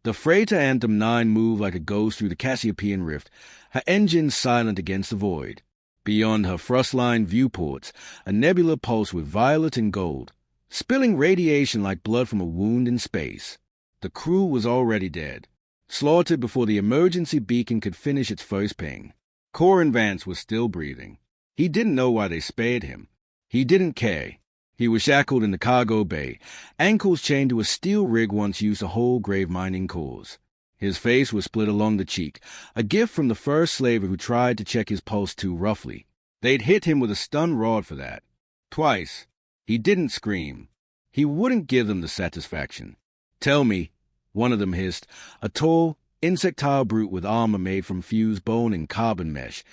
The freighter Anthem 9 moved like a ghost through the Cassiopean rift, her engines silent against the void. Beyond her frost-lined viewports, a nebula pulsed with violet and gold, spilling radiation like blood from a wound in space. The crew was already dead, slaughtered before the emergency beacon could finish its first ping. Corin Vance was still breathing. He didn't know why they spared him. He didn't care. He was shackled in the cargo bay, ankles chained to a steel rig once used to hold grave mining cores. His face was split along the cheek, a gift from the first slaver who tried to check his pulse too roughly. They'd hit him with a stun rod for that. Twice. He didn't scream. He wouldn't give them the satisfaction. "Tell me," one of them hissed, a tall, insectile brute with armor made from fused bone and carbon mesh.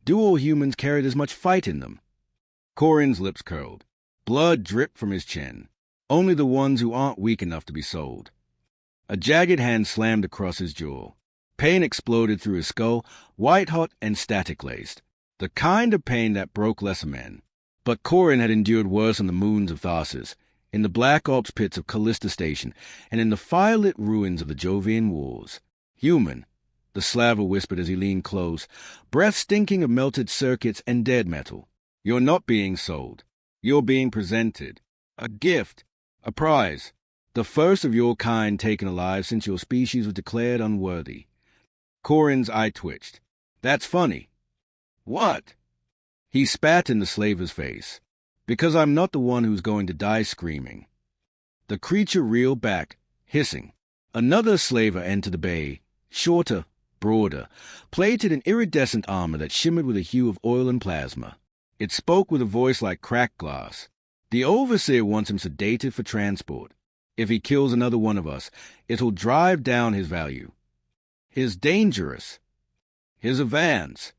"Do all humans carry as much fight in them?" Corin's lips curled. Blood dripped from his chin. Only the ones who aren't weak enough to be sold. A jagged hand slammed across his jaw. Pain exploded through his skull, white-hot and static-laced. The kind of pain that broke lesser men. But Corin had endured worse on the moons of Tharsis, in the Black Ops pits of Callista Station, and in the firelit ruins of the Jovian Wars. "Human," the slaver whispered as he leaned close, breath stinking of melted circuits and dead metal. "You're not being sold. You're being presented. A gift. A prize. The first of your kind taken alive since your species was declared unworthy." Corin's eye twitched. "That's funny." "What?" He spat in the slaver's face. "Because I'm not the one who's going to die screaming." The creature reeled back, hissing. Another slaver entered the bay, shorter, broader, plated in iridescent armor that shimmered with a hue of oil and plasma. It spoke with a voice like cracked glass. "The Overseer wants him sedated for transport. If he kills another one of us, it'll drive down his value. His dangerous. His a Vance."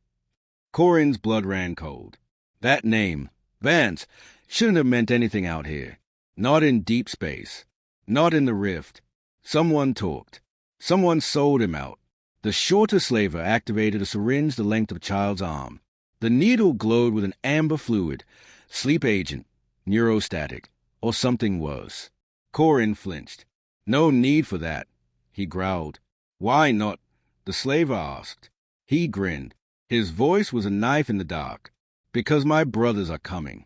Corin's blood ran cold. That name, Vance, shouldn't have meant anything out here. Not in deep space. Not in the rift. Someone talked. Someone sold him out. The shorter slaver activated a syringe the length of a child's arm. The needle glowed with an amber fluid, sleep agent, neurostatic, or something worse. Corin flinched. "No need for that," he growled. "Why not?" the slaver asked. He grinned. His voice was a knife in the dark. "Because my brothers are coming."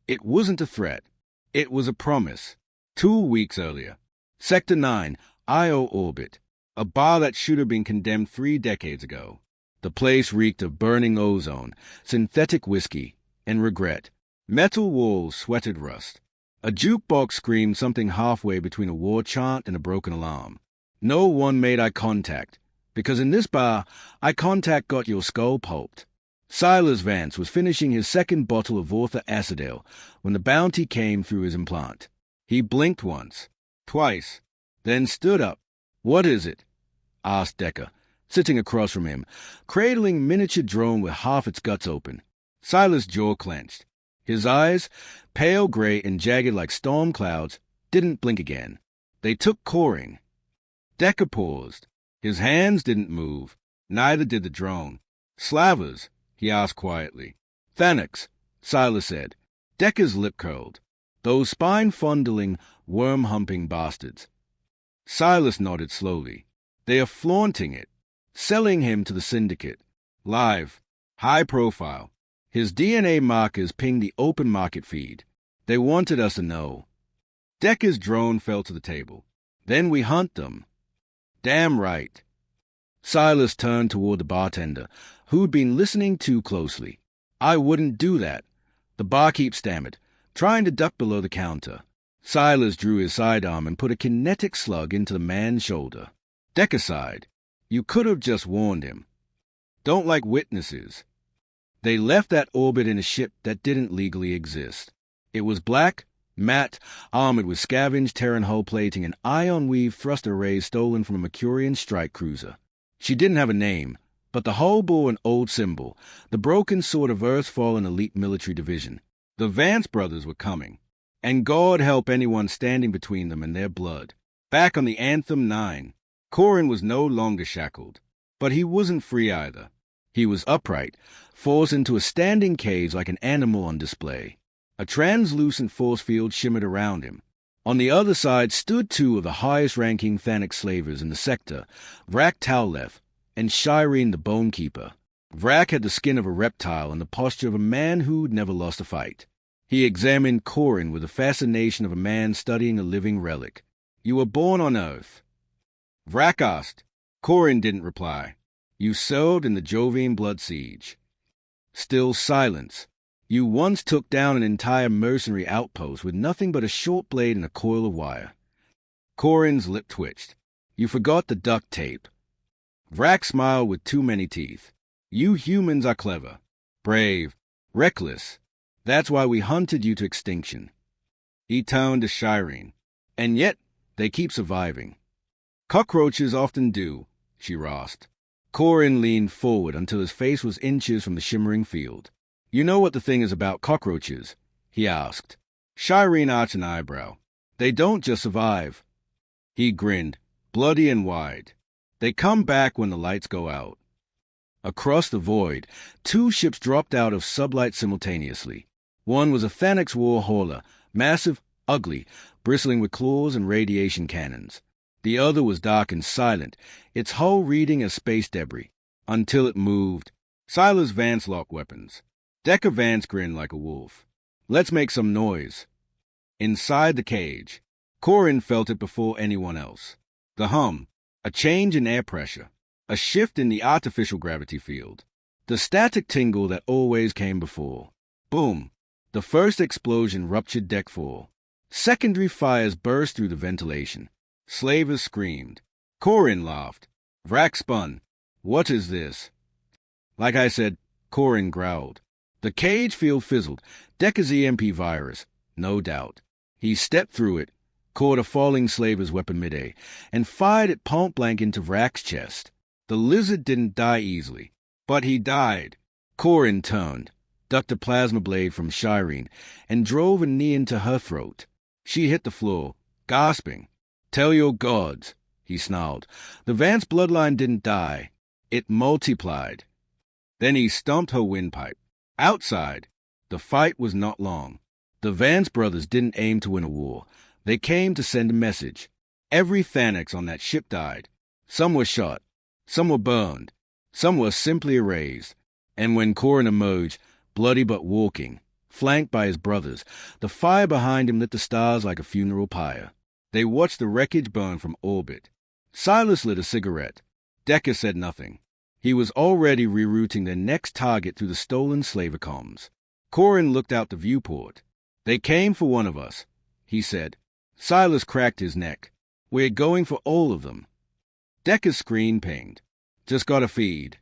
It wasn't a threat. It was a promise. 2 weeks earlier. Sector 9, Io orbit. A bar that should have been condemned 3 decades ago. The place reeked of burning ozone, synthetic whiskey, and regret. Metal walls sweated rust. A jukebox screamed something halfway between a war chant and a broken alarm. No one made eye contact, because in this bar, eye contact got your skull pulped. Silas Vance was finishing his second bottle of Vortha Acidale when the bounty came through his implant. He blinked once, twice, then stood up. "What is it?" asked Decker, sitting across from him, cradling miniature drone with half its guts open. Silas' jaw clenched. His eyes, pale gray and jagged like storm clouds, didn't blink again. They took Corin. Decker paused. His hands didn't move. Neither did the drone. "Slavers?" he asked quietly. "Thanax," Silas said. Decker's lip curled. "Those spine-fondling, worm-humping bastards." Silas nodded slowly. "They are flaunting it, selling him to the syndicate. Live, high profile. His DNA markers pinged the open market feed. They wanted us to know." Decker's drone fell to the table. "Then we hunt them." "Damn right." Silas turned toward the bartender, who'd been listening too closely. "I wouldn't do that," the barkeep stammered, trying to duck below the counter. Silas drew his sidearm and put a kinetic slug into the man's shoulder. Decker sighed. "You could have just warned him. Don't like witnesses." They left that orbit in a ship that didn't legally exist. It was black, matte, armored with scavenged Terran hull plating and ion-weave thruster arrays stolen from a Mercurian strike cruiser. She didn't have a name, but the hull bore an old symbol, the broken sword of Earth's fallen elite military division. The Vance brothers were coming, and God help anyone standing between them and their blood. Back on the Anthem 9, Corin was no longer shackled, but he wasn't free either. He was upright, forced into a standing cage like an animal on display. A translucent force field shimmered around him. On the other side stood two of the highest-ranking Thanic slavers in the sector, Vrak Towleth and Shireen the Bonekeeper. Vrak had the skin of a reptile and the posture of a man who'd never lost a fight. He examined Corin with the fascination of a man studying a living relic. "You were born on Earth?" Vrak asked. Corin didn't reply. "You served in the Jovian blood siege." Still silence. "You once took down an entire mercenary outpost with nothing but a short blade and a coil of wire." Corin's lip twitched. "You forgot the duct tape." Vrak smiled with too many teeth. "You humans are clever, brave, reckless. That's why we hunted you to extinction." He turned to Shireen. "And yet, they keep surviving." "Cockroaches often do," she rasped. Corin leaned forward until his face was inches from the shimmering field. "You know what the thing is about cockroaches?" he asked. Shireen arched an eyebrow. "They don't just survive." He grinned, bloody and wide. "They come back when the lights go out." Across the void, two ships dropped out of sublight simultaneously. One was a Thanax war hauler, massive, ugly, bristling with claws and radiation cannons. The other was dark and silent, its hull reading as space debris, until it moved. Silas Vance locked weapons. Decker Vance grinned like a wolf. "Let's make some noise." Inside the cage, Corin felt it before anyone else. The hum, a change in air pressure, a shift in the artificial gravity field. The static tingle that always came before. Boom! The first explosion ruptured deck 4. Secondary fires burst through the ventilation. Slavers screamed. Corin laughed. Vrak spun. "What is this?" "Like I said," Corin growled. The cage field fizzled. Decker's EMP virus, no doubt. He stepped through it, caught a falling slaver's weapon midair, and fired it point-blank into Vrak's chest. The lizard didn't die easily, but he died. Corin turned, ducked a plasma blade from Shireen, and drove a knee into her throat. She hit the floor, gasping. "Tell your gods," he snarled. "The Vance bloodline didn't die. It multiplied." Then he stomped her windpipe. Outside, the fight was not long. The Vance brothers didn't aim to win a war. They came to send a message. Every Thanax on that ship died. Some were shot. Some were burned. Some were simply erased. And when Corin emerged, bloody but walking, flanked by his brothers, the fire behind him lit the stars like a funeral pyre. They watched the wreckage burn from orbit. Silas lit a cigarette. Decker said nothing. He was already rerouting their next target through the stolen slaver comms. Corin looked out the viewport. "They came for one of us," he said. Silas cracked his neck. "We're going for all of them." Decker's screen pinged. "Just got a feed."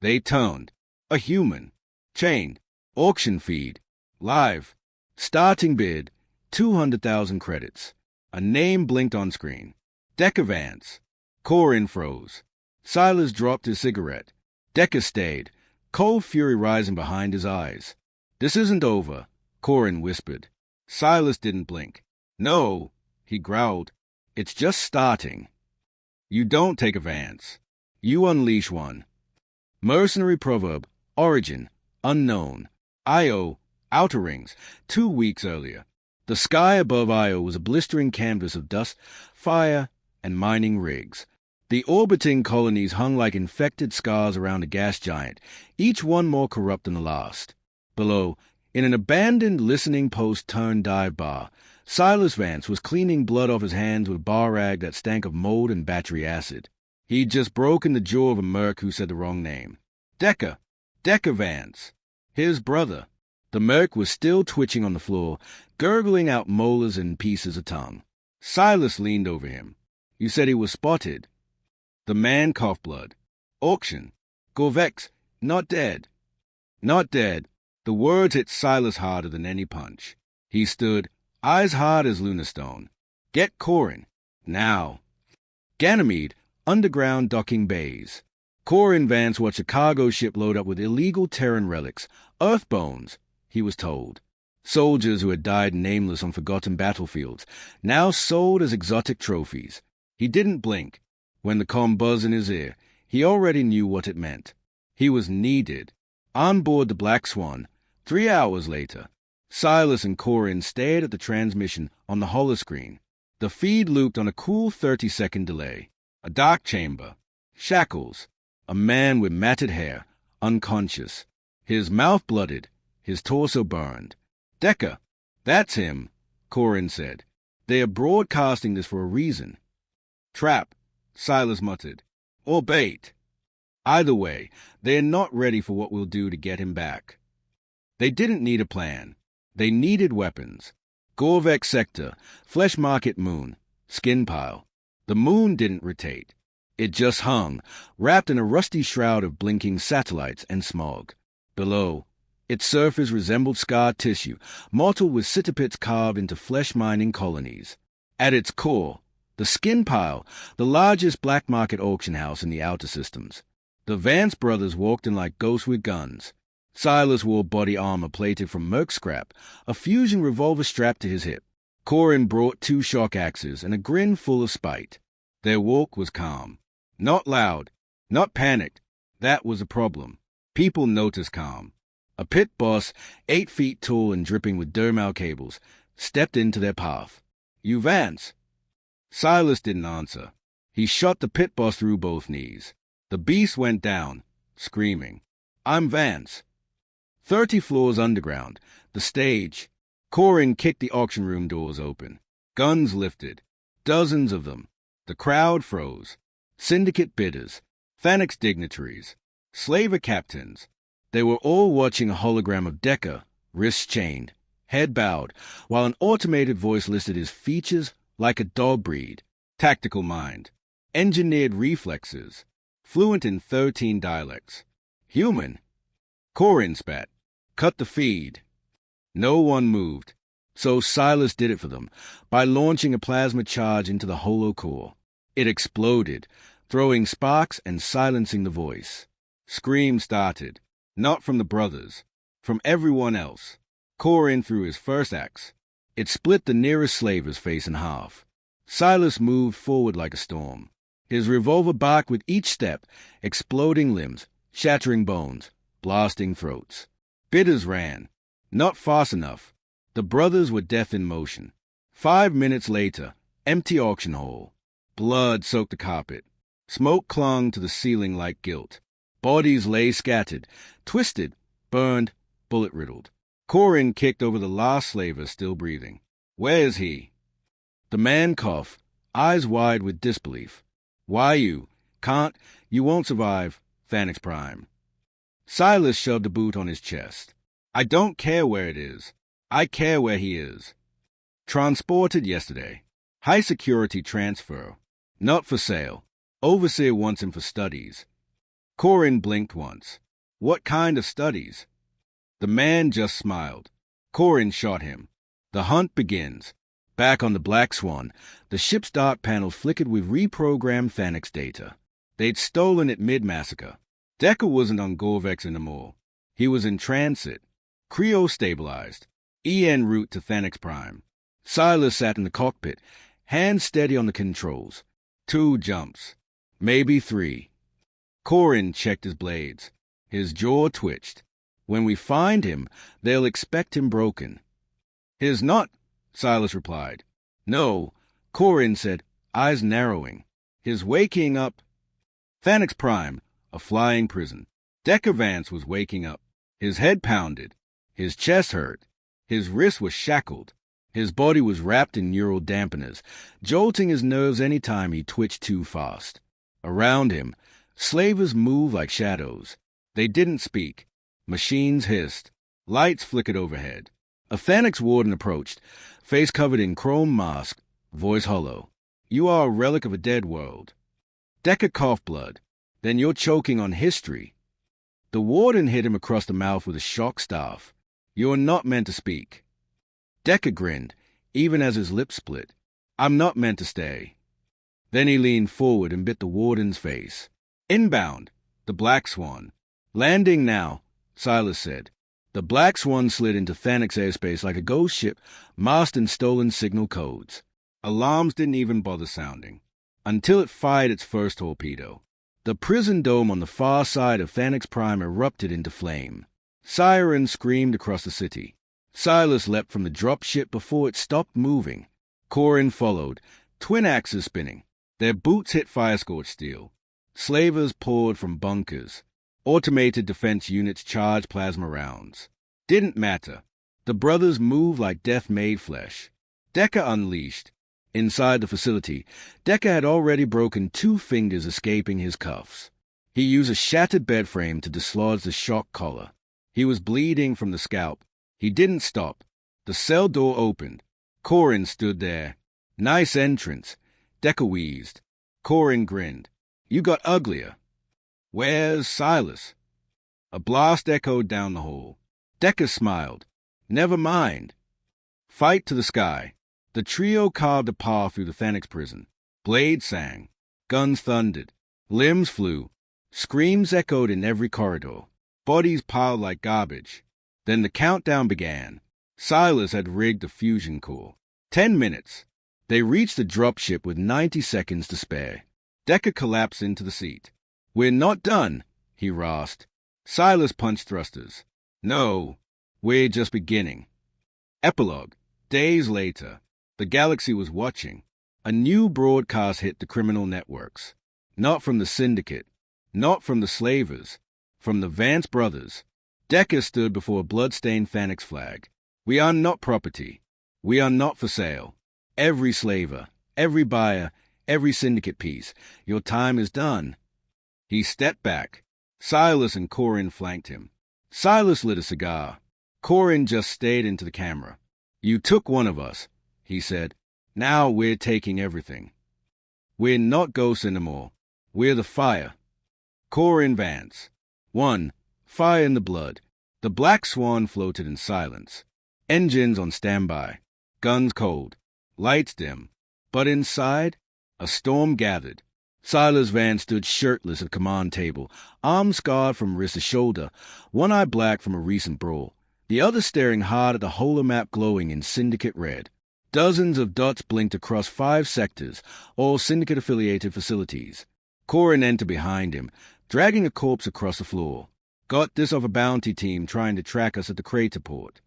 They turned. A human. Chained. Auction feed. Live. Starting bid. 200,000 credits. A name blinked on screen. Decker Vance. Corin froze. Silas dropped his cigarette. Decker stayed, cold fury rising behind his eyes. "This isn't over," Corin whispered. Silas didn't blink. "No," he growled. "It's just starting." You don't take a Vance. You unleash one. Mercenary proverb, origin, unknown. Io, outer rings, 2 weeks earlier. The sky above Io was a blistering canvas of dust, fire, and mining rigs. The orbiting colonies hung like infected scars around a gas giant, each one more corrupt than the last. Below, in an abandoned listening post turned dive bar, Silas Vance was cleaning blood off his hands with a bar rag that stank of mold and battery acid. He'd just broken the jaw of a merc who said the wrong name. Decker Vance. His brother. The merc was still twitching on the floor, gurgling out molars and pieces of tongue. Silas leaned over him. "You said he was spotted." The man coughed blood. "Auction. Gorvex. Not dead." Not dead. The words hit Silas harder than any punch. He stood, eyes hard as Lunastone. "Get Corin. Now." Ganymede, underground docking bays. Corin Vance watched a cargo ship load up with illegal Terran relics, earth bones, he was told. Soldiers who had died nameless on forgotten battlefields, now sold as exotic trophies. He didn't blink. When the comm buzzed in his ear, he already knew what it meant. He was needed. On board the Black Swan, 3 hours later. Silas and Corin stared at the transmission on the holoscreen. The feed looped on a cool 30-second delay. A dark chamber. Shackles. A man with matted hair, unconscious. His mouth blooded, his torso burned. Decker. That's him, Corin said. They are broadcasting this for a reason. Trap, Silas muttered. Or bait. Either way, they are not ready for what we'll do to get him back. They didn't need a plan. They needed weapons. Gorvek sector, flesh market moon, skin pile. The moon didn't rotate. It just hung, wrapped in a rusty shroud of blinking satellites and smog. Below, its surface resembled scar tissue, mottled with citipits carved into flesh-mining colonies. At its core, the skin pile, the largest black market auction house in the outer systems. The Vance brothers walked in like ghosts with guns. Silas wore body armor plated from merc scrap, a fusion revolver strapped to his hip. Corin brought 2 shock axes and a grin full of spite. Their walk was calm. Not loud, not panicked. That was a problem. People noticed calm. A pit boss, 8 feet tall and dripping with dermal cables, stepped into their path. You Vance? Silas didn't answer. He shot the pit boss through both knees. The beast went down, screaming. I'm Vance. 30 floors underground. The stage. Corin kicked the auction room doors open. Guns lifted. Dozens of them. The crowd froze. Syndicate bidders. Thanix dignitaries. Slaver captains. They were all watching a hologram of Decker, wrists chained, head bowed, while an automated voice listed his features like a dog breed. Tactical mind. Engineered reflexes. Fluent in 13 dialects. Human. Corin spat. Cut the feed. No one moved. So Silas did it for them by launching a plasma charge into the holo core. It exploded, throwing sparks and silencing the voice. Screams started, not from the brothers, from everyone else. Corin threw his first axe. It split the nearest slaver's face in half. Silas moved forward like a storm. His revolver barked with each step, exploding limbs, shattering bones, blasting throats. Bidders ran. Not fast enough. The brothers were death in motion. 5 minutes later, empty auction hall. Blood soaked the carpet. Smoke clung to the ceiling like guilt. Bodies lay scattered, twisted, burned, bullet-riddled. Corin kicked over the last slaver still breathing. Where is he? The man coughed, eyes wide with disbelief. Why you? Can't. You won't survive. Thanix Prime. Silas shoved a boot on his chest. I don't care where it is. I care where he is. Transported yesterday. High security transfer. Not for sale. Overseer wants him for studies. Corin blinked once. What kind of studies? The man just smiled. Corin shot him. The hunt begins. Back on the Black Swan, the ship's dark panel flickered with reprogrammed Thanix data. They'd stolen it mid-massacre. Decker wasn't on Gorvex anymore. He was in transit. Cryo-stabilized. En route to Thanix Prime. Silas sat in the cockpit, hands steady on the controls. 2 jumps. Maybe 3. Corin checked his blades. His jaw twitched. When we find him, they'll expect him broken. His not, Silas replied. No, Corin said, eyes narrowing. His waking up. Thanix Prime, a flying prison. Decker Vance was waking up. His head pounded. His chest hurt. His wrists were shackled. His body was wrapped in neural dampeners, jolting his nerves any time he twitched too fast. Around him, slavers moved like shadows. They didn't speak. Machines hissed. Lights flickered overhead. A Thanix warden approached, face covered in chrome mask, voice hollow. You are a relic of a dead world. Decker coughed blood. Then you're choking on history. The warden hit him across the mouth with a shock staff. You're not meant to speak. Decker grinned, even as his lips split. I'm not meant to stay. Then he leaned forward and bit the warden's face. Inbound, the Black Swan. Landing now, Silas said. The Black Swan slid into Thanix airspace like a ghost ship, masked in stolen signal codes. Alarms didn't even bother sounding, until it fired its first torpedo. The prison dome on the far side of Thanix Prime erupted into flame. Sirens screamed across the city. Silas leapt from the dropship before it stopped moving. Corin followed, twin axes spinning. Their boots hit fire-scorched steel. Slavers poured from bunkers. Automated defense units charged plasma rounds. Didn't matter. The brothers moved like death made flesh. Decker unleashed. Inside the facility, Decker had already broken 2 fingers escaping his cuffs. He used a shattered bed frame to dislodge the shock collar. He was bleeding from the scalp. He didn't stop. The cell door opened. Corin stood there. Nice entrance. Decker wheezed. Corin grinned. You got uglier. Where's Silas? A blast echoed down the hall. Decker smiled. Never mind. Fight to the sky. The trio carved a path through the Phoenix prison. Blades sang. Guns thundered. Limbs flew. Screams echoed in every corridor. Bodies piled like garbage. Then the countdown began. Silas had rigged a fusion core. 10 minutes. They reached the dropship with 90 seconds to spare. Decker collapsed into the seat. We're not done, he rasped. Silas punched thrusters. No, we're just beginning. Epilogue. Days later. The galaxy was watching. A new broadcast hit the criminal networks. Not from the Syndicate. Not from the Slavers. From the Vance brothers. Decker stood before a blood-stained Phoenix flag. We are not property. We are not for sale. Every slaver, every buyer, every syndicate piece, your time is done. He stepped back. Silas and Corin flanked him. Silas lit a cigar. Corin just stared into the camera. You took one of us, he said. Now we're taking everything. We're not ghosts anymore. We're the fire. Corin Vance. 1. Fire in the blood. The Black Swan floated in silence. Engines on standby. Guns cold. Lights dim. But inside, a storm gathered. Silas Vance stood shirtless at the command table, arms scarred from wrist to shoulder, one eye black from a recent brawl, the other staring hard at the holomap glowing in syndicate red. Dozens of dots blinked across 5 sectors, all syndicate-affiliated facilities. Corin entered behind him, dragging a corpse across the floor. Got this off a bounty team trying to track us at the crater port.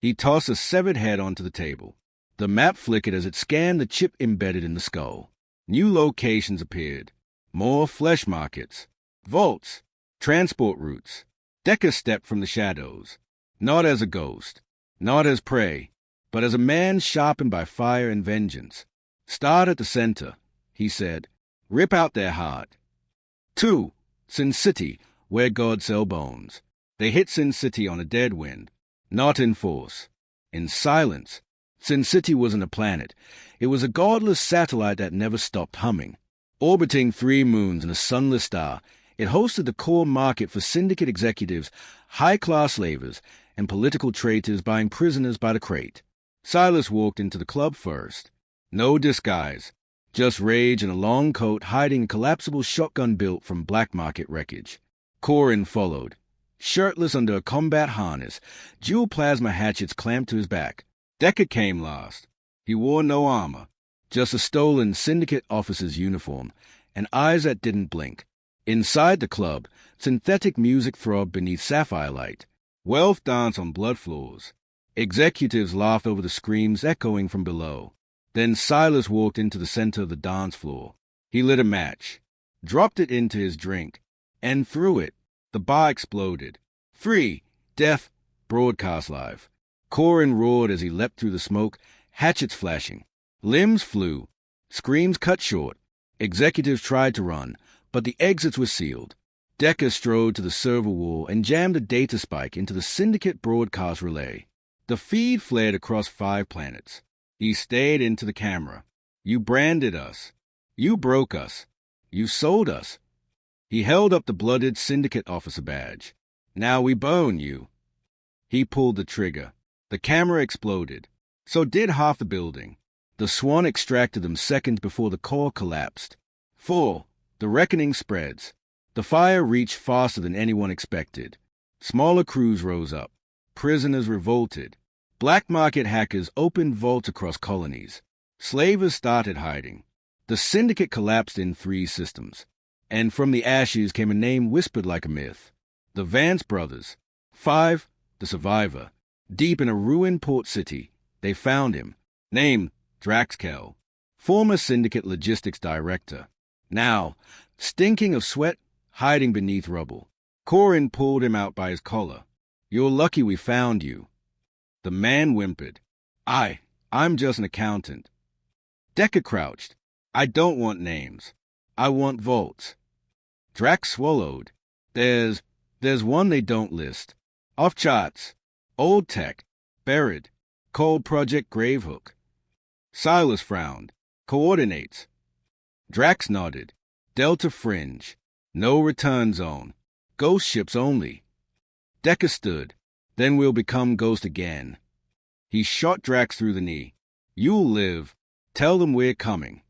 He tossed a severed head onto the table. The map flickered as it scanned the chip embedded in the skull. New locations appeared. More flesh markets. Vaults. Transport routes. Decker stepped from the shadows. Not as a ghost. Not as prey. But as a man sharpened by fire and vengeance. Start at the center, he said. Rip out their heart. 2. Sin City, where gods sell bones. They hit Sin City on a dead wind. Not in force. In silence. Sin City wasn't a planet. It was a godless satellite that never stopped humming. Orbiting 3 moons and a sunless star, it hosted the core market for syndicate executives, high-class slavers, and political traitors buying prisoners by the crate. Silas walked into the club first. No disguise. Just rage and a long coat hiding a collapsible shotgun built from black market wreckage. Corin followed. Shirtless under a combat harness, dual plasma hatchets clamped to his back. Decker came last. He wore no armor, just a stolen syndicate officer's uniform, and eyes that didn't blink. Inside the club, synthetic music throbbed beneath sapphire light. Wealth danced on blood floors. Executives laughed over the screams echoing from below. Then Silas walked into the center of the dance floor. He lit a match, dropped it into his drink, and threw it. The bar exploded. Free, death, broadcast live. Corin roared as he leapt through the smoke, hatchets flashing. Limbs flew. Screams cut short. Executives tried to run, but the exits were sealed. Decker strode to the server wall and jammed a data spike into the syndicate broadcast relay. The feed flared across 5 planets. He stared into the camera. You branded us. You broke us. You sold us. He held up the blooded syndicate officer badge. Now we bone you. He pulled the trigger. The camera exploded. So did half the building. The swan extracted them seconds before the core collapsed. 4. The reckoning spreads. The fire reached faster than anyone expected. Smaller crews rose up. Prisoners revolted. Black market hackers opened vaults across colonies. Slavers started hiding. The syndicate collapsed in 3 systems. And from the ashes came a name whispered like a myth. The Vance brothers. 5. The survivor. Deep in a ruined port city, they found him. Name, Draxkel. Former Syndicate Logistics Director. Now, stinking of sweat, hiding beneath rubble. Corin pulled him out by his collar. You're lucky we found you. The man whimpered. I'm just an accountant. Decker crouched. I don't want names. I want vaults. Drax swallowed. There's one they don't list. Off charts. Old tech. Buried. Cold Project Gravehook. Silas frowned. Coordinates. Drax nodded. Delta Fringe. No return zone. Ghost ships only. Decker stood. Then we'll become Ghost again. He shot Drax through the knee. You'll live. Tell them we're coming.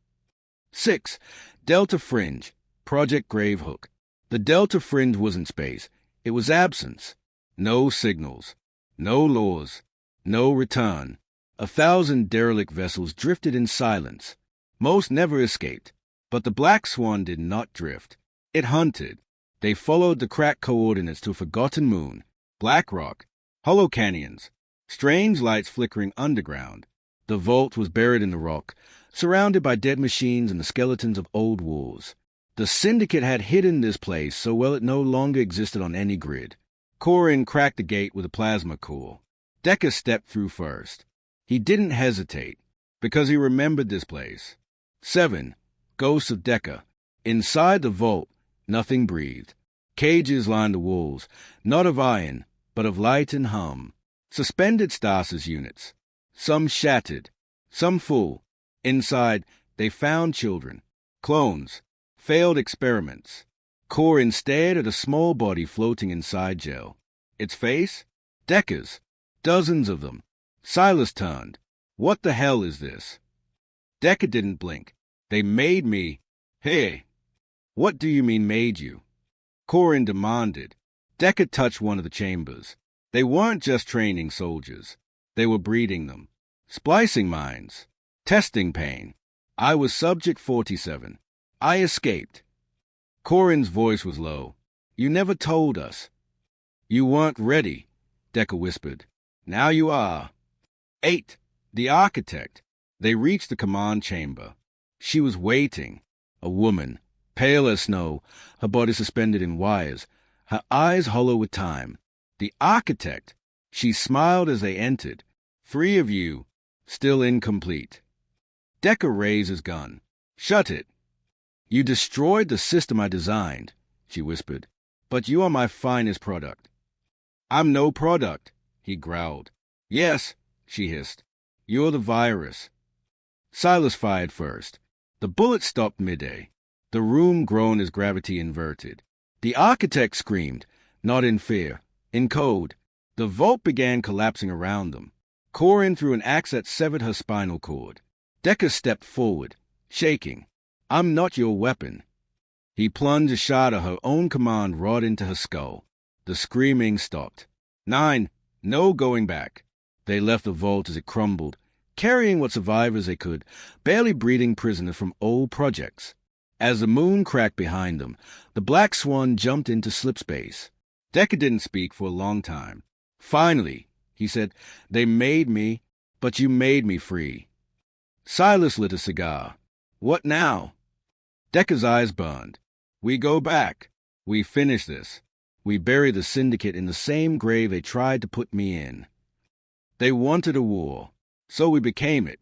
6. Delta Fringe. Project Gravehook. The Delta Fringe wasn't space. It was absence. No signals. No laws. No return. 1,000 derelict vessels drifted in silence. Most never escaped. But the Black Swan did not drift. It hunted. They followed the cracked coordinates to a forgotten moon. Black rock. Hollow canyons. Strange lights flickering underground. The vault was buried in the rock, surrounded by dead machines and the skeletons of old wars. The Syndicate had hidden this place so well it no longer existed on any grid. Corin cracked the gate with a plasma core. Decker stepped through first. He didn't hesitate, because he remembered this place. 7. Ghosts of Decker. Inside the vault, nothing breathed. Cages lined the walls, not of iron, but of light and hum. Suspended stasis units. Some shattered, some full. Inside, they found children. Clones. Failed experiments. Corin stared at a small body floating inside gel. Its face? Decker's. Dozens of them. Silas turned. What the hell is this? Decker didn't blink. They made me. Hey! What do you mean made you? Corin demanded. Decker touched one of the chambers. They weren't just training soldiers. They were breeding them. Splicing minds. Testing pain. I was Subject 47. I escaped. Corin's voice was low. You never told us. You weren't ready, Decker whispered. Now you are. 8. The Architect. They reached the command chamber. She was waiting. A woman, pale as snow, her body suspended in wires, her eyes hollow with time. The Architect. She smiled as they entered. 3 of you, still incomplete. Decker raised his gun. Shut it. You destroyed the system I designed, she whispered. But you are my finest product. I'm no product, he growled. Yes, she hissed. You're the virus. Silas fired first. The bullet stopped midday. The room groaned as gravity inverted. The Architect screamed, not in fear, in code. The vault began collapsing around them. Corin threw an axe that severed her spinal cord. Decker stepped forward, shaking. I'm not your weapon. He plunged a shot of her own command rod into her skull. The screaming stopped. 9. No going back. They left the vault as it crumbled, carrying what survivors they could, barely breathing prisoners from old projects. As the moon cracked behind them, the Black Swan jumped into slipspace. Decker didn't speak for a long time. Finally, he said, they made me, but you made me free. Silas lit a cigar. What now? Decker's eyes burned. We go back. We finish this. We bury the Syndicate in the same grave they tried to put me in. They wanted a war, so we became it.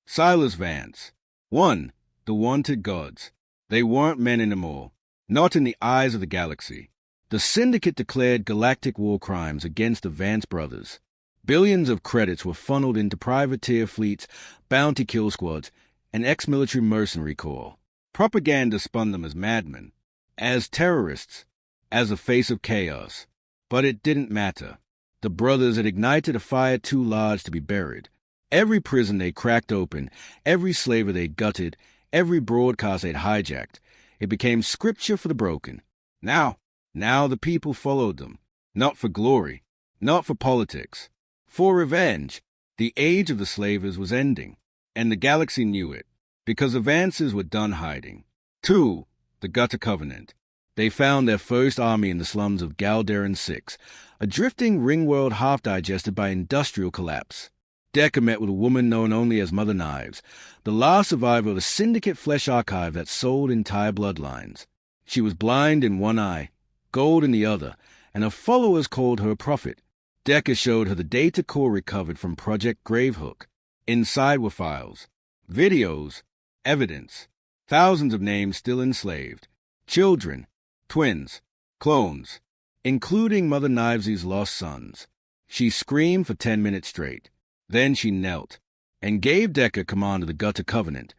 Silas Vance. 1. The wanted gods. They weren't men anymore, not in the eyes of the galaxy. The Syndicate declared galactic war crimes against the Vance brothers. Billions of credits were funneled into privateer fleets, bounty kill squads, and ex-military mercenary corps. Propaganda spun them as madmen, as terrorists, as a face of chaos. But it didn't matter. The brothers had ignited a fire too large to be buried. Every prison they cracked open, every slaver they gutted, every broadcast they'd hijacked, it became scripture for the broken. Now the people followed them, not for glory, not for politics, for revenge. The age of the slavers was ending, and the galaxy knew it, because advances were done hiding. 2. The Gutter Covenant. They found their first army in the slums of Galderan 6, a drifting ring world half-digested by industrial collapse. Decker met with a woman known only as Mother Knives, the last survivor of a syndicate flesh archive that sold entire bloodlines. She was blind in one eye, gold in the other, and her followers called her a prophet. Decker showed her the data core recovered from Project Gravehook. Inside were files, videos, evidence, thousands of names still enslaved, children, twins, clones, including Mother Knives' lost sons. She screamed for 10 minutes straight. Then she knelt and gave Decker command of the Gutter Covenant,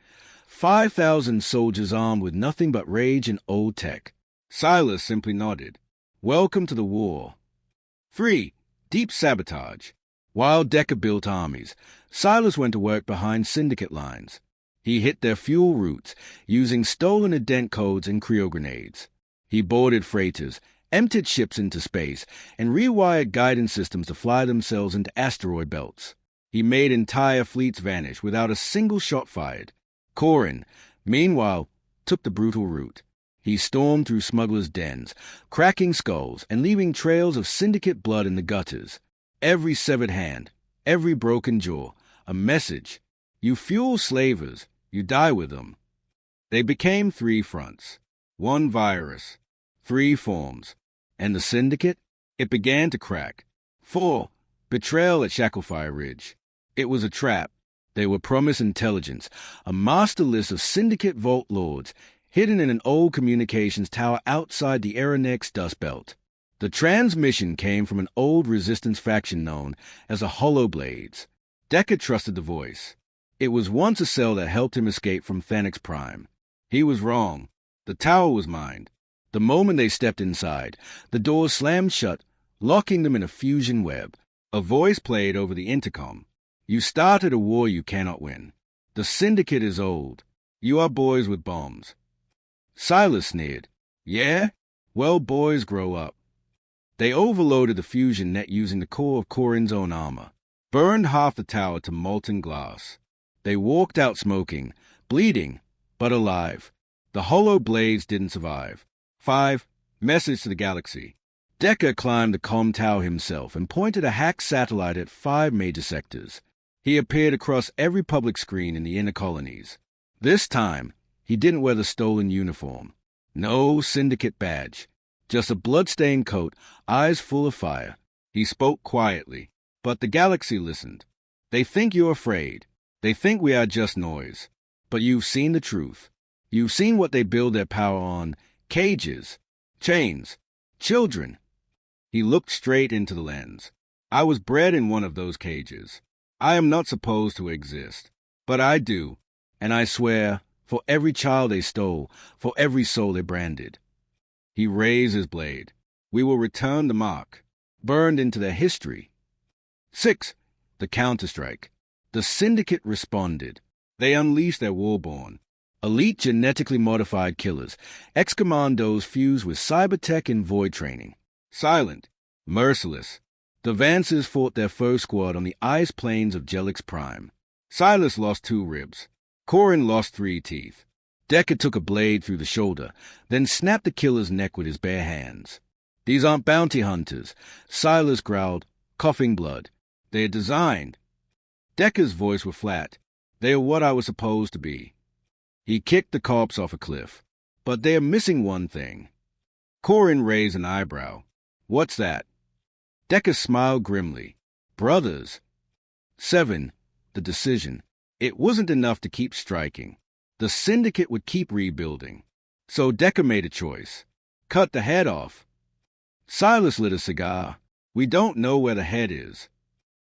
5,000 soldiers armed with nothing but rage and old tech. Silas simply nodded. Welcome to the war. 3. Deep sabotage. While Decker built armies, Silas went to work behind syndicate lines. He hit their fuel routes using stolen ident codes and cryo grenades. He boarded freighters, emptied ships into space, and rewired guidance systems to fly themselves into asteroid belts. He made entire fleets vanish without a single shot fired. Corin, meanwhile, took the brutal route. He stormed through smugglers' dens, cracking skulls and leaving trails of syndicate blood in the gutters. Every severed hand, every broken jaw, a message. You fuel slavers, you die with them. They became 3 fronts, 1 virus, 3 forms. And the syndicate? It began to crack. 4. Betrayal at Shacklefire Ridge. It was a trap. They were promised intelligence, a master list of syndicate vault lords, hidden in an old communications tower outside the Aranex Dust Belt. The transmission came from an old resistance faction known as the Holoblades. Decker trusted the voice. It was once a cell that helped him escape from Thanix Prime. He was wrong. The tower was mined. The moment they stepped inside, the doors slammed shut, locking them in a fusion web. A voice played over the intercom. You started a war you cannot win. The syndicate is old. You are boys with bombs. Silas sneered. Yeah? Well, boys grow up. They overloaded the fusion net using the core of Corin's own armor, burned half the tower to molten glass. They walked out smoking, bleeding, but alive. The hollow blades didn't survive. 5. Message to the galaxy. Decker climbed the comm tower himself and pointed a hacked satellite at 5 major sectors. He appeared across every public screen in the inner colonies. This time, he didn't wear the stolen uniform. No syndicate badge. Just a blood-stained coat, eyes full of fire. He spoke quietly, but the galaxy listened. They think you're afraid. They think we are just noise. But you've seen the truth. You've seen what they build their power on. Cages, chains, children. He looked straight into the lens. I was bred in one of those cages. I am not supposed to exist, but I do, and I swear, for every child they stole, for every soul they branded. He raised his blade. We will return the mark, burned into their history. 6. The counterstrike. The syndicate responded. They unleashed their warborn. Elite genetically modified killers, ex-commandos fused with cybertech and void training. Silent, merciless. The Vances fought their first squad on the ice plains of Jelix Prime. Silas lost 2 ribs. Corin lost 3 teeth. Decker took a blade through the shoulder, then snapped the killer's neck with his bare hands. These aren't bounty hunters, Silas growled, coughing blood. They are designed. Decker's voice was flat. They are what I was supposed to be. He kicked the corpse off a cliff. But they are missing one thing. Corin raised an eyebrow. What's that? Decker smiled grimly. Brothers. 7. The decision. It wasn't enough to keep striking. The syndicate would keep rebuilding. So Decker made a choice. Cut the head off. Silas lit a cigar. We don't know where the head is.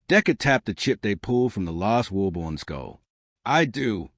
Decker tapped the chip they pulled from the last warborn skull. I do.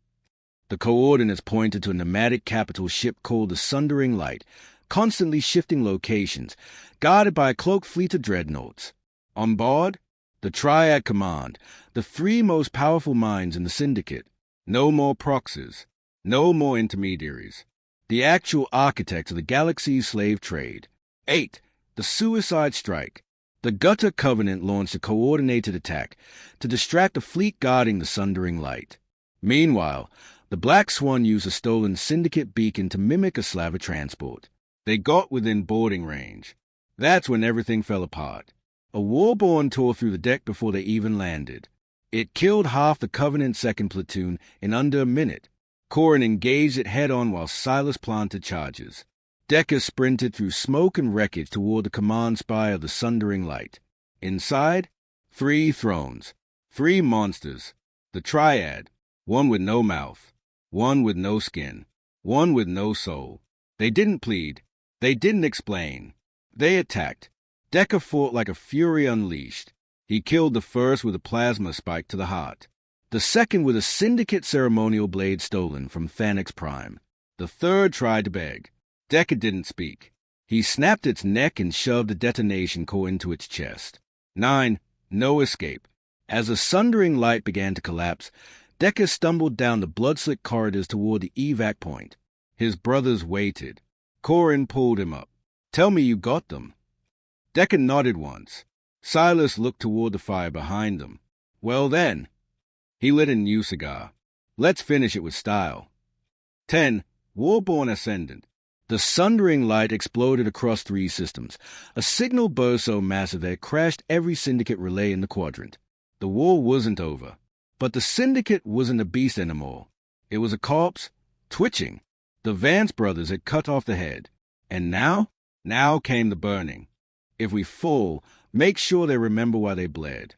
The coordinates pointed to a nomadic capital ship called the Sundering Light, constantly shifting locations, guarded by a cloaked fleet of dreadnoughts. On board, the Triad Command, the 3 most powerful minds in the syndicate. No more proxies, no more intermediaries. The actual architects of the galaxy's slave trade. 8. The Suicide Strike. The Gutter Covenant launched a coordinated attack to distract the fleet guarding the Sundering Light. Meanwhile, the Black Swan used a stolen syndicate beacon to mimic a Slaver transport. They got within boarding range. That's when everything fell apart. A warborn tore through the deck before they even landed. It killed half the Covenant's second platoon in under a minute. Corin engaged it head-on while Silas planted charges. Decker sprinted through smoke and wreckage toward the command spire of the Sundering Light. Inside, 3 thrones, 3 monsters, the Triad, one with no mouth, one with no skin, one with no soul. They didn't plead. They didn't explain. They attacked. Decker fought like a fury unleashed. He killed the first with a plasma spike to the heart, the second with a Syndicate ceremonial blade stolen from Thanix Prime. The third tried to beg. Decker didn't speak. He snapped its neck and shoved a detonation core into its chest. 9. No escape. As the Sundering Light began to collapse, Decker stumbled down the blood-slick corridors toward the evac point. His brothers waited. Corin pulled him up. "Tell me you got them." Decker nodded once. Silas looked toward the fire behind them. "Well then." He lit a new cigar. "Let's finish it with style." 10. Warborn Ascendant. The Sundering Light exploded across 3 systems. A signal burst so massive that it crashed every Syndicate relay in the quadrant. The war wasn't over. But the Syndicate wasn't a beast anymore. It was a corpse, twitching. The Vance brothers had cut off the head. And now came the burning. If we fall, make sure they remember why they bled.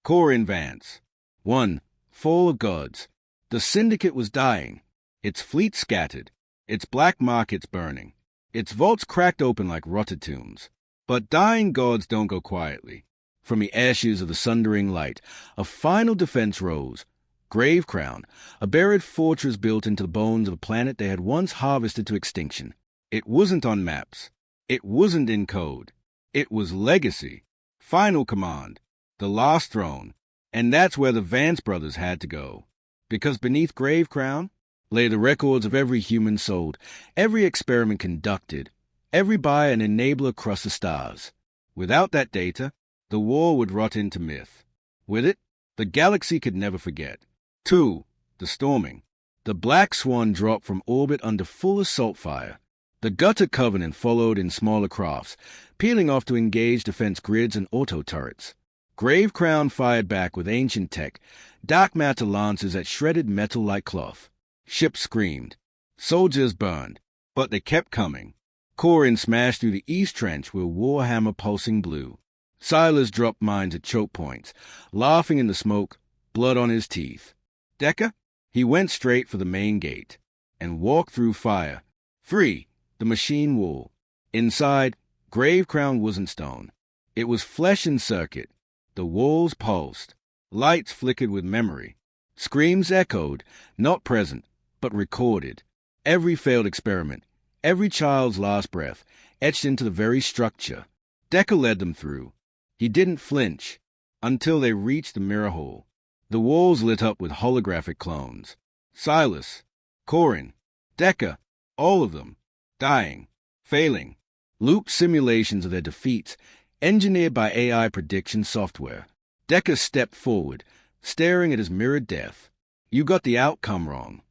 Corin Vance. 1. Fall of Gods. The Syndicate was dying. Its fleet scattered. Its black markets burning. Its vaults cracked open like rotted tombs. But dying gods don't go quietly. From the ashes of the Sundering Light, a final defense rose. Gravecrown, a buried fortress built into the bones of a planet they had once harvested to extinction. It wasn't on maps. It wasn't in code. It was legacy. Final command. The last throne. And that's where the Vance brothers had to go. Because beneath Gravecrown lay the records of every human sold, every experiment conducted, every buyer and enabler across the stars. Without that data, the war would rot into myth. With it, the galaxy could never forget. 2. The storming. The Black Swan dropped from orbit under full assault fire. The Gutter Covenant followed in smaller crafts, peeling off to engage defense grids and auto turrets. Gravecrown fired back with ancient tech, dark matter lancers that shredded metal like cloth. Ships screamed. Soldiers burned. But they kept coming. Corin smashed through the East Trench with Warhammer pulsing blue. Silas dropped mines at choke points, laughing in the smoke, blood on his teeth. Decker? He went straight for the main gate and walked through fire. Free, the machine wall. Inside, Gravecrown wasn't stone. It was flesh and circuit. The walls pulsed. Lights flickered with memory. Screams echoed, not present, but recorded. Every failed experiment, every child's last breath, etched into the very structure. Decker led them through. He didn't flinch until they reached the mirror hall. The walls lit up with holographic clones. Silas, Corin, Decker, all of them, dying, failing. Looped simulations of their defeats, engineered by AI prediction software. Decker stepped forward, staring at his mirrored death. "You got the outcome wrong."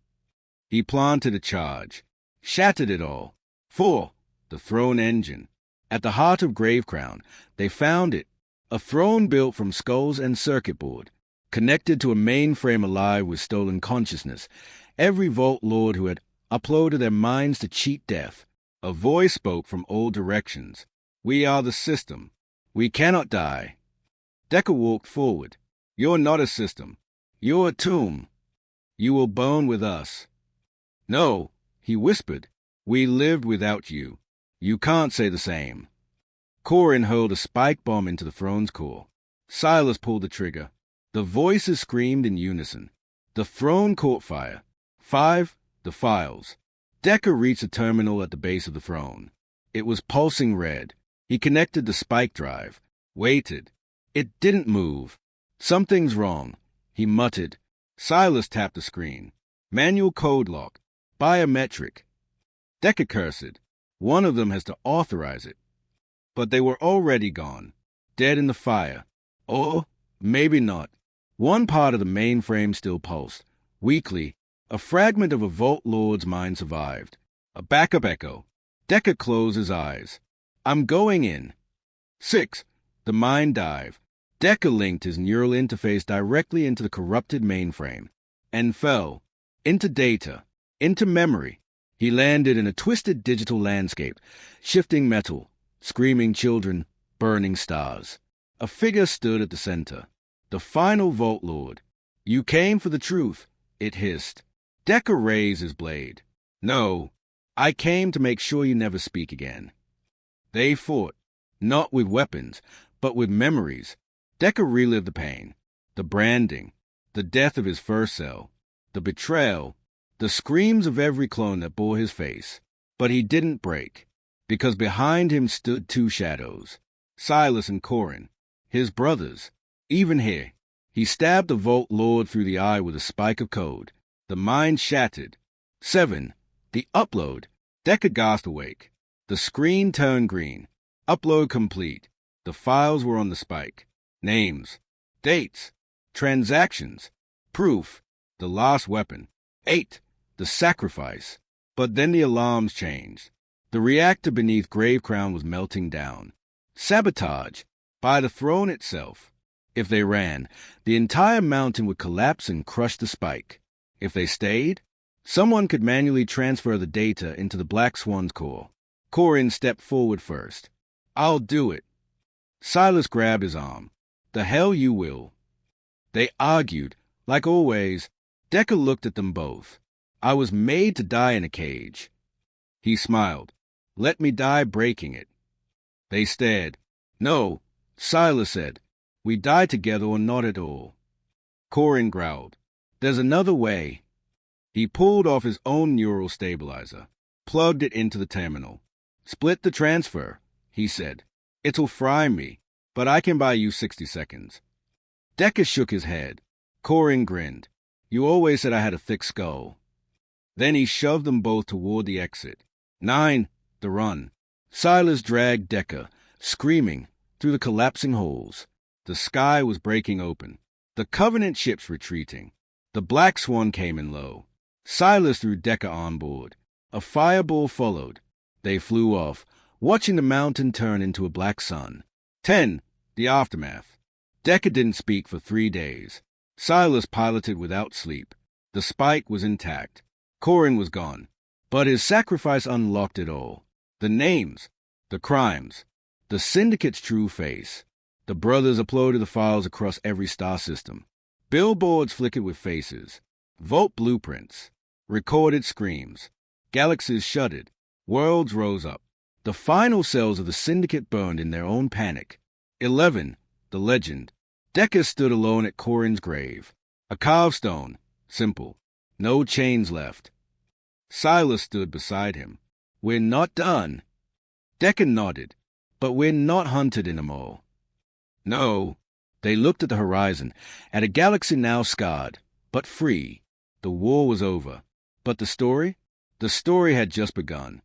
He planted a charge, shattered it all. 4. The throne engine. At the heart of Gravecrown, they found it. A throne built from skulls and circuit board, connected to a mainframe alive with stolen consciousness. Every Vault Lord who had uploaded their minds to cheat death. A voice spoke from all directions. "We are the system. We cannot die." Decker walked forward. "You're not a system. You're a tomb. You will burn with us." "No," he whispered. "We lived without you. You can't say the same." Corin hurled a spike bomb into the throne's core. Silas pulled the trigger. The voices screamed in unison. The throne caught fire. 5. The files. Decker reached the terminal at the base of the throne. It was pulsing red. He connected the spike drive. Waited. It didn't move. "Something's wrong," he muttered. Silas tapped the screen. "Manual code lock. Biometric." Decker cursed. "One of them has to authorize it." But they were already gone, dead in the fire. Or maybe not. One part of the mainframe still pulsed. Weakly, a fragment of a Vault Lord's mind survived. A backup echo. Decker closed his eyes. I'm going in. 6. The mind dive. Decker linked his neural interface directly into the corrupted mainframe and fell into data, into memory. He landed in a twisted digital landscape, shifting metal, screaming children, burning stars. A figure stood at the center. The final Vault Lord. You came for the truth, it hissed. Decker raised his blade. No, I came to make sure you never speak again. They fought, not with weapons, but with memories. Decker relived the pain, the branding, the death of his first cell, the betrayal, the screams of every clone that bore his face. But he didn't break, because behind him stood two shadows, Silas and Corin, his brothers. Even here, he stabbed the Vault Lord through the eye with a spike of code. The mind shattered. 7. The upload. Decker gasped awake. The screen turned green. Upload complete. The files were on the spike. Names, dates, transactions, proof, the last weapon. 8. The sacrifice. But then the alarms changed. The reactor beneath Gravecrown was melting down. Sabotage by the throne itself. If they ran, the entire mountain would collapse and crush the spike. If they stayed, someone could manually transfer the data into the Black Swan's core. Corin stepped forward first. I'll do it. Silas grabbed his arm. The hell you will. They argued. Like always, Decker looked at them both. I was made to die in a cage. He smiled. Let me die breaking it. They stared. No, Silas said. We die together or not at all. Corin growled. There's another way. He pulled off his own neural stabilizer, plugged it into the terminal. Split the transfer, he said. It'll fry me, but I can buy you 60 seconds. Decker shook his head. Corin grinned. You always said I had a thick skull. Then he shoved them both toward the exit. 9. The run. Silas dragged Decker, screaming, through the collapsing holes. The sky was breaking open. The Covenant ships retreating. The Black Swan came in low. Silas threw Decker on board. A fireball followed. They flew off, watching the mountain turn into a black sun. 10. The aftermath. Decker didn't speak for 3 days. Silas piloted without sleep. The spike was intact. Corin was gone. But his sacrifice unlocked it all. The names, the crimes, the Syndicate's true face. The brothers uploaded the files across every star system. Billboards flickered with faces. Vault blueprints. Recorded screams. Galaxies shuddered. Worlds rose up. The final cells of the Syndicate burned in their own panic. 11. The legend. Decker stood alone at Corin's grave. A carved stone. Simple. No chains left. Silas stood beside him. We're not done. Decker nodded. But we're not hunted anymore. No. They looked at the horizon, at a galaxy now scarred, but free. The war was over. But the story? The story had just begun.